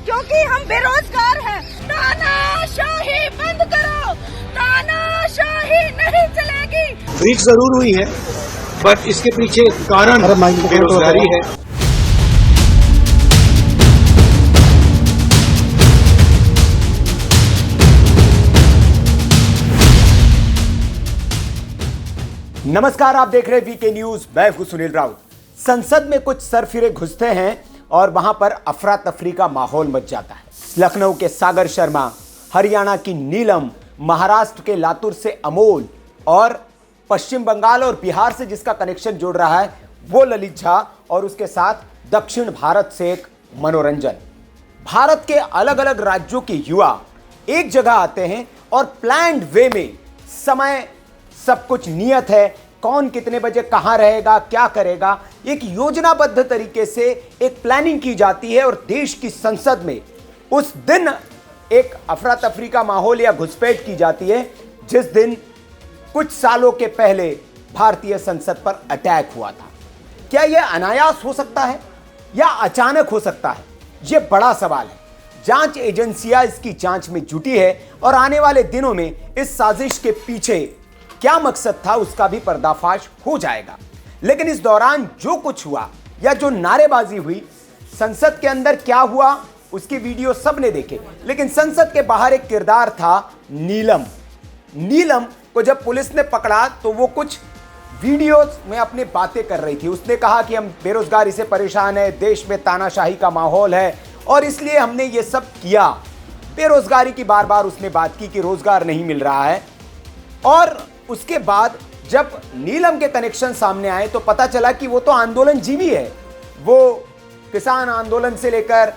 क्योंकि हम बेरोजगार हैं। तानाशाही बंद करो, तानाशाही नहीं चलेगी। ब्रीच जरूर हुई है, बट इसके पीछे कारण बेरोजगारी है। नमस्कार, आप देख रहे हैं वीके न्यूज। मैं हूं सुनील राउत। संसद में कुछ सरफिरे घुसते हैं और वहां पर अफरा तफरी का माहौल मच जाता है। लखनऊ के सागर शर्मा, हरियाणा की नीलम, महाराष्ट्र के लातूर से अमोल और पश्चिम बंगाल और बिहार से जिसका कनेक्शन जोड़ रहा है वो ललित झा, और उसके साथ दक्षिण भारत से एक मनोरंजन। भारत के अलग अलग राज्यों के युवा एक जगह आते हैं और प्लान्ड वे में समय सब कुछ नियत है, कौन कितने बजे कहां रहेगा, क्या करेगा, एक योजनाबद्ध तरीके से एक प्लानिंग की जाती है और देश की संसद में उस दिन एक अफरा तफरी का माहौल या घुसपैठ की जाती है जिस दिन कुछ सालों के पहले भारतीय संसद पर अटैक हुआ था। क्या यह अनायास हो सकता है या अचानक हो सकता है? यह बड़ा सवाल है। जांच एजेंसियां इसकी जांच में जुटी है और आने वाले दिनों में इस साजिश के पीछे क्या मकसद था उसका भी पर्दाफाश हो जाएगा। लेकिन इस दौरान जो कुछ हुआ या जो नारेबाजी हुई, संसद के अंदर क्या हुआ उसकी वीडियो सबने देखे, लेकिन संसद के बाहर एक किरदार था नीलम। नीलम को जब पुलिस ने पकड़ा तो वो कुछ वीडियोस में अपनी बातें कर रही थी। उसने कहा कि हम बेरोजगारी से परेशान है, देश में तानाशाही का माहौल है और इसलिए हमने ये सब किया। बेरोजगारी की बार बार उसने बात की कि रोजगार नहीं मिल रहा है। और उसके बाद जब नीलम के कनेक्शन सामने आए तो पता चला कि वो तो आंदोलन जीवी है। वो किसान आंदोलन से लेकर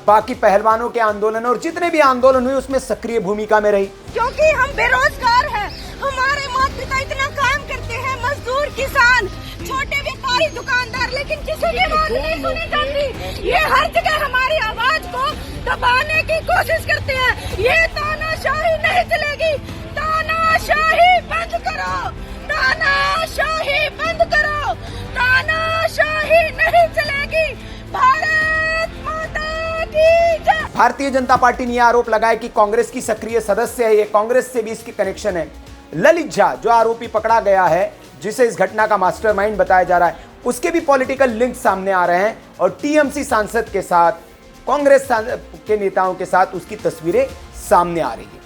बाकी पहलवानों के आंदोलन और जितने भी आंदोलन हुए उसमें सक्रिय भूमिका में रही। क्योंकि हम बेरोजगार हैं, हमारे माता पिता इतना काम करते हैं, मजदूर, किसान, छोटे व्यापारी, दुकानदार, लेकिन किसी की बात नहीं सुनी जाती। ये हर जगह हमारी आवाज को दबाने की कोशिश करते हैं। ये तानाशाही नहीं चलेगी, तानाशाही बंद करो, तानाशाही बंद करो, तानाशाही नहीं चलेगी। भारत माता की जय। भारतीय जनता पार्टी ने यह आरोप लगाया कि कांग्रेस की सक्रिय सदस्य है, ये कांग्रेस से भी इसकी कनेक्शन है। ललित झा जो आरोपी पकड़ा गया है, जिसे इस घटना का मास्टरमाइंड बताया जा रहा है, उसके भी पॉलिटिकल लिंक सामने आ रहे हैं और टीएमसी सांसद के साथ, कांग्रेस के नेताओं के साथ उसकी तस्वीरें सामने आ रही है।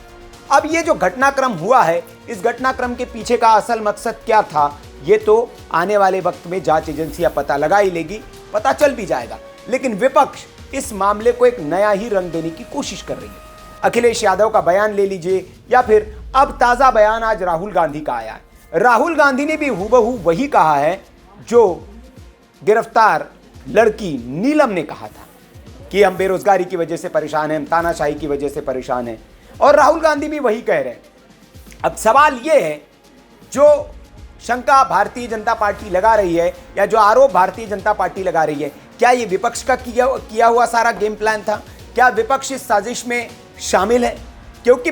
अब ये जो घटनाक्रम हुआ है, इस घटनाक्रम के पीछे का असल मकसद क्या था, ये तो आने वाले वक्त में जांच एजेंसियां पता लगा ही लेगी, पता चल भी जाएगा। लेकिन विपक्ष इस मामले को एक नया ही रंग देने की कोशिश कर रही है। अखिलेश यादव का बयान ले लीजिए या फिर अब ताजा बयान आज राहुल गांधी का आया है। राहुल गांधी ने भी हूबहू वही कहा है जो गिरफ्तार लड़की नीलम ने कहा था कि हम बेरोजगारी की वजह से परेशान हैं, हम तानाशाही की वजह से परेशान हैं, और राहुल गांधी भी वही कह रहे हैं। अब सवाल यह है, जो शंका भारतीय जनता पार्टी लगा रही है या जो आरोप भारतीय जनता पार्टी लगा रही है, क्या यह विपक्ष का किया हुआ सारा गेम प्लान था? क्या विपक्ष इस साजिश में शामिल है? क्योंकि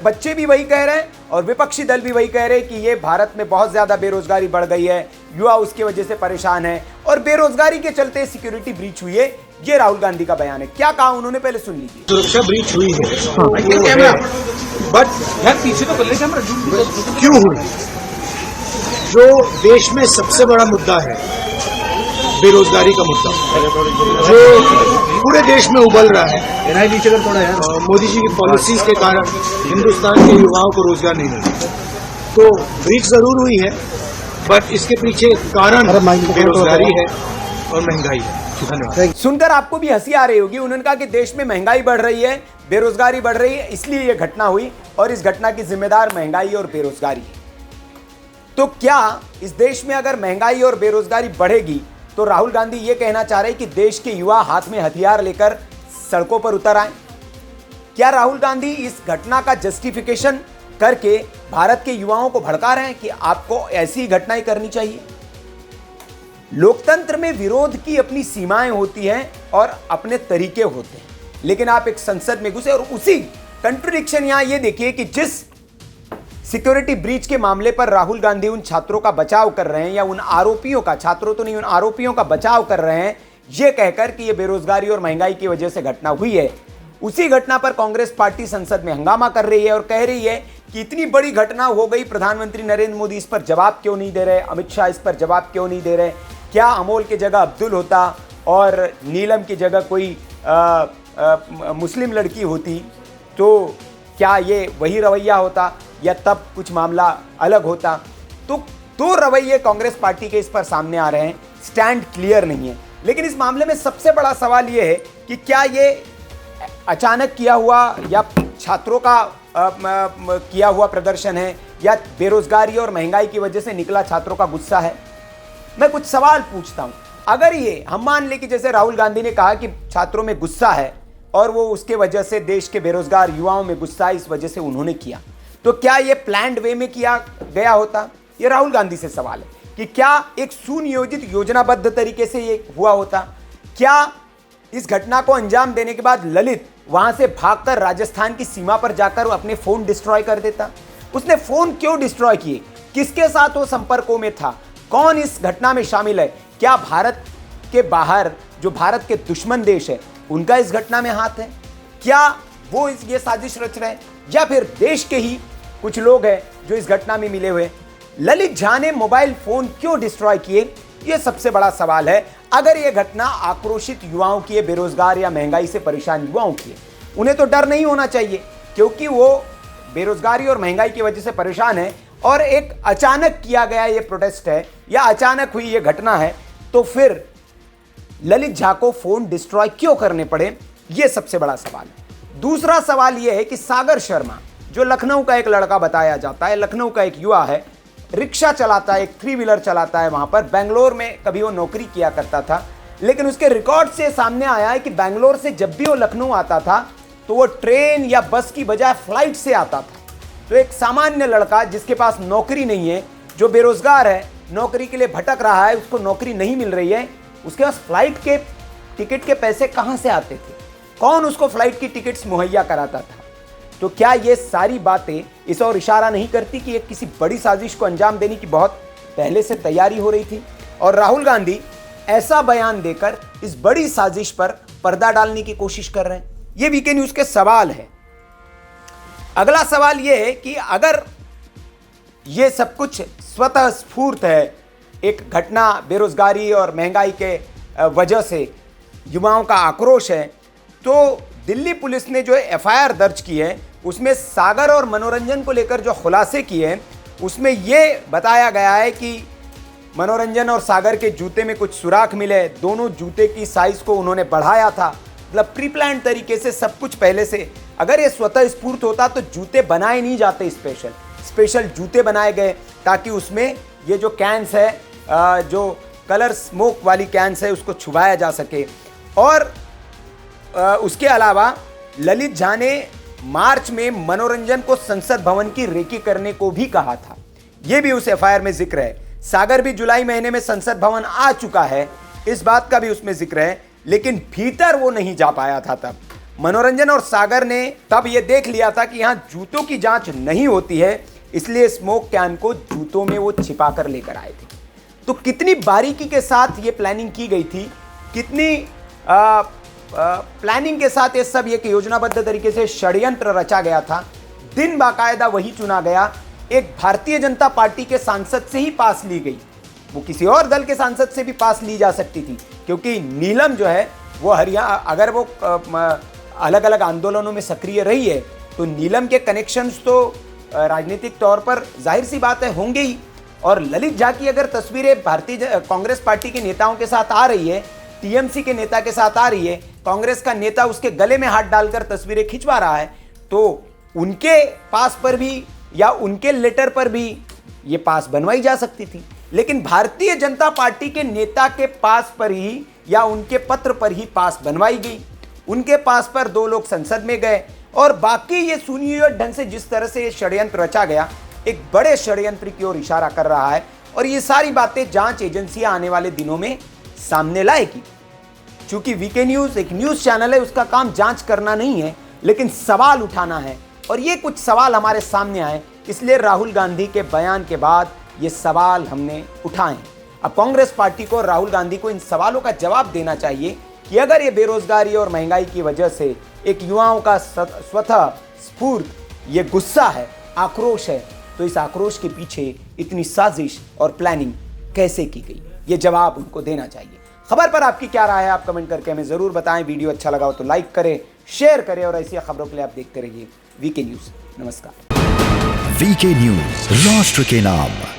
बच्चे भी वही कह रहे हैं और विपक्षी दल भी वही कह रहे हैं कि ये भारत में बहुत ज्यादा बेरोजगारी बढ़ गई है, युवा उसकी वजह से परेशान है और बेरोजगारी के चलते सिक्योरिटी ब्रीच हुई है। ये राहुल गांधी का बयान है। क्या कहा उन्होंने, पहले सुन लीजिए। सुरक्षा ब्रीच हुई है, बट यार पीछे तो कर कैमरा क्यों हुई? जो देश में सबसे बड़ा मुद्दा है, बेरोजगारी का मुद्दा, जो पूरे देश में उबल रहा है, मोदी जी की पॉलिसीज के कारण हिंदुस्तान के युवाओं को रोजगार नहीं मिल रहा। तो ब्रीच जरूर हुई है, बट इसके पीछे कारण बेरोजगारी है और महंगाई है। धन्यवाद। सुनकर आपको भी हंसी आ रही होगी। उन्होंने कहा कि देश में महंगाई बढ़ रही है, बेरोजगारी बढ़ रही है, इसलिए यह घटना हुई और इस घटना की जिम्मेदार महंगाई और बेरोजगारी है। तो क्या इस देश में अगर महंगाई और बेरोजगारी बढ़ेगी तो राहुल गांधी ये कहना चाह रहे हैं कि देश के युवा हाथ में हथियार लेकर सड़कों पर उतर आए? क्या राहुल गांधी इस घटना का जस्टिफिकेशन करके भारत के युवाओं को भड़का रहे हैं कि आपको ऐसी घटनाएं करनी चाहिए? लोकतंत्र में विरोध की अपनी सीमाएं होती हैं और अपने तरीके होते हैं, लेकिन आप एक संसद में घुसे और उसी कंट्रडिक्शन यहां ये देखिए कि जिस सिक्योरिटी ब्रीच के मामले पर राहुल गांधी उन छात्रों का बचाव कर रहे हैं या उन आरोपियों का, छात्रों तो नहीं, उन आरोपियों का बचाव कर रहे हैं ये कहकर कि ये बेरोजगारी और महंगाई की वजह से घटना हुई है। उसी घटना पर कांग्रेस पार्टी संसद में हंगामा कर रही है और कह रही है कि इतनी बड़ी घटना हो गई, प्रधानमंत्री नरेंद्र मोदी इस पर जवाब क्यों नहीं दे रहे, अमित शाह इस पर जवाब क्यों नहीं दे रहे। क्या अमोल की जगह अब्दुल होता और नीलम की जगह कोई मुस्लिम लड़की होती तो क्या ये वही रवैया होता या तब कुछ मामला अलग होता। तो दो रवैये कांग्रेस पार्टी के इस पर सामने आ रहे हैं, स्टैंड क्लियर नहीं है। लेकिन इस मामले में सबसे बड़ा सवाल ये है कि क्या ये अचानक किया हुआ या छात्रों का किया हुआ प्रदर्शन है या बेरोजगारी और महंगाई की वजह से निकला छात्रों का गुस्सा है। मैं कुछ सवाल पूछता हूं, अगर ये हम मान लें कि जैसे राहुल गांधी ने कहा कि छात्रों में गुस्सा है और वो उसके वजह से देश के बेरोजगार युवाओं में गुस्सा इस वजह से उन्होंने किया, तो क्या ये प्लान्ड वे में किया गया होता। ये राहुल गांधी से सवाल है कि क्या एक सुनियोजित योजनाबद्ध तरीके से ये हुआ होता। क्या इस घटना को अंजाम देने के बाद ललित वहां से भागकर राजस्थान की सीमा पर जाकर वो अपने फोन डिस्ट्रॉय कर देता। उसने फोन क्यों डिस्ट्रॉय किए, किसके साथ वो संपर्कों में था, कौन इस घटना में शामिल है। क्या भारत के बाहर जो भारत के दुश्मन देश है उनका इस घटना में हाथ है, क्या वो ये साजिश रच रहे हैं या फिर देश के ही कुछ लोग हैं जो इस घटना में मिले हुए। ललित झा ने मोबाइल फोन क्यों डिस्ट्रॉय किए, ये सबसे बड़ा सवाल है। अगर ये घटना आक्रोशित युवाओं की है, बेरोजगार या महंगाई से परेशान युवाओं की है, उन्हें तो डर नहीं होना चाहिए क्योंकि वो बेरोजगारी और महंगाई की वजह से परेशान है और एक अचानक किया गया ये प्रोटेस्ट है या अचानक हुई ये घटना है, तो फिर ललित झा को फोन डिस्ट्रॉय क्यों करने पड़े, ये सबसे बड़ा सवाल है। दूसरा सवाल यह है कि सागर शर्मा जो लखनऊ का एक लड़का बताया जाता है, लखनऊ का एक युवा है, रिक्शा चलाता है, एक 3 व्हीलर चलाता है, वहां पर बेंगलोर में कभी वो नौकरी किया करता था, लेकिन उसके रिकॉर्ड से सामने आया है कि बेंगलोर से जब भी वो लखनऊ आता था तो वो ट्रेन या बस की बजाय फ्लाइट से आता था। तो एक सामान्य लड़का जिसके पास नौकरी नहीं है, जो बेरोजगार है, नौकरी के लिए भटक रहा है, उसको नौकरी नहीं मिल रही है, उसके पास फ्लाइट के टिकट के पैसे कहां से आते थे, कौन उसको फ्लाइट की टिकट्स मुहैया कराता था। तो क्या ये सारी बातें इस और इशारा नहीं करती कि एक किसी बड़ी साजिश को अंजाम देने की बहुत पहले से तैयारी हो रही थी और राहुल गांधी ऐसा बयान देकर इस बड़ी साजिश पर पर्दा डालने की कोशिश कर रहे हैं। ये वीके न्यूज के सवाल है। अगला सवाल यह है कि अगर ये सब कुछ स्वतः स्फूर्त है, एक घटना बेरोजगारी और महंगाई के वजह से युवाओं का आक्रोश है, तो दिल्ली पुलिस ने जो एफआईआर दर्ज की है उसमें सागर और मनोरंजन को लेकर जो खुलासे किए हैं उसमें यह बताया गया है कि मनोरंजन और सागर के जूते में कुछ सुराख मिले, दोनों जूते की साइज को उन्होंने बढ़ाया था, मतलब प्री प्लान तरीके से सब कुछ पहले से। अगर ये स्वतः स्फूर्त होता तो जूते बनाए नहीं जाते, स्पेशल जूते बनाए गए ताकि उसमें ये जो कैंस है, जो कलर स्मोक वाली कैंस है, उसको छुपाया जा सके। और उसके अलावा ललित झा ने मार्च में मनोरंजन को संसद भवन की रेकी करने को भी कहा था, यह भी उस एफआईआर में जिक्र है। सागर भी जुलाई महीने में संसद भवन आ चुका है, इस बात का भी उसमें जिक्र है, लेकिन भीतर वो नहीं जा पाया था। तब मनोरंजन और सागर ने तब ये देख लिया था कि यहां जूतों की जांच नहीं होती है, इसलिए स्मोक कैन को जूतों में वो छिपा कर लेकर आए थे। तो कितनी बारीकी के साथ ये प्लानिंग की गई थी, कितनी प्लानिंग के साथ ये सब एक योजनाबद्ध तरीके से षड्यंत्र रचा गया था। दिन बाकायदा वही चुना गया, एक भारतीय जनता पार्टी के सांसद से ही पास ली गई, वो किसी और दल के सांसद से भी पास ली जा सकती थी, क्योंकि नीलम जो है वो हरियाणा, अगर वो अलग अलग आंदोलनों में सक्रिय रही है तो नीलम के कनेक्शंस तो राजनीतिक तौर पर जाहिर सी बात है होंगे ही। और ललित झा की अगर तस्वीरें भारतीय कांग्रेस पार्टी के नेताओं के साथ आ रही है, टीएमसी के नेता के साथ आ रही है, कांग्रेस का नेता उसके गले में हाथ डालकर तस्वीरें खिंचवा रहा है, तो उनके पास पर भी या उनके लेटर पर भी ये पास बनवाई जा सकती थी। लेकिन भारतीय जनता पार्टी के नेता के पास पर ही या उनके पत्र पर ही पास बनवाई गई, उनके पास पर 2 लोग संसद में गए। और बाकी ये सुनियोजित ढंग से जिस तरह से ये षड्यंत्र रचा गया, एक बड़े षड्यंत्र की ओर इशारा कर रहा है। और ये सारी बातें जांच एजेंसियां आने वाले दिनों में सामने लाएगी। चूंकि वीके न्यूज एक न्यूज चैनल है, उसका काम जांच करना नहीं है, लेकिन सवाल उठाना है। और ये कुछ सवाल हमारे सामने आए, इसलिए राहुल गांधी के बयान के बाद ये सवाल हमने उठाए। अब कांग्रेस पार्टी को, राहुल गांधी को इन सवालों का जवाब देना चाहिए कि अगर ये बेरोजगारी और महंगाई की वजह से एक युवाओं का स्वतः स्फूर्त ये गुस्सा है, आक्रोश है, तो इस आक्रोश के पीछे इतनी साजिश और प्लानिंग कैसे की गई, ये जवाब उनको देना चाहिए। खबर पर आपकी क्या राय है, आप कमेंट करके हमें जरूर बताएं। वीडियो अच्छा लगा हो तो लाइक करें, शेयर करें और ऐसी खबरों के लिए आप देखते रहिए वीके न्यूज। नमस्कार। वीके न्यूज, राष्ट्र के नाम।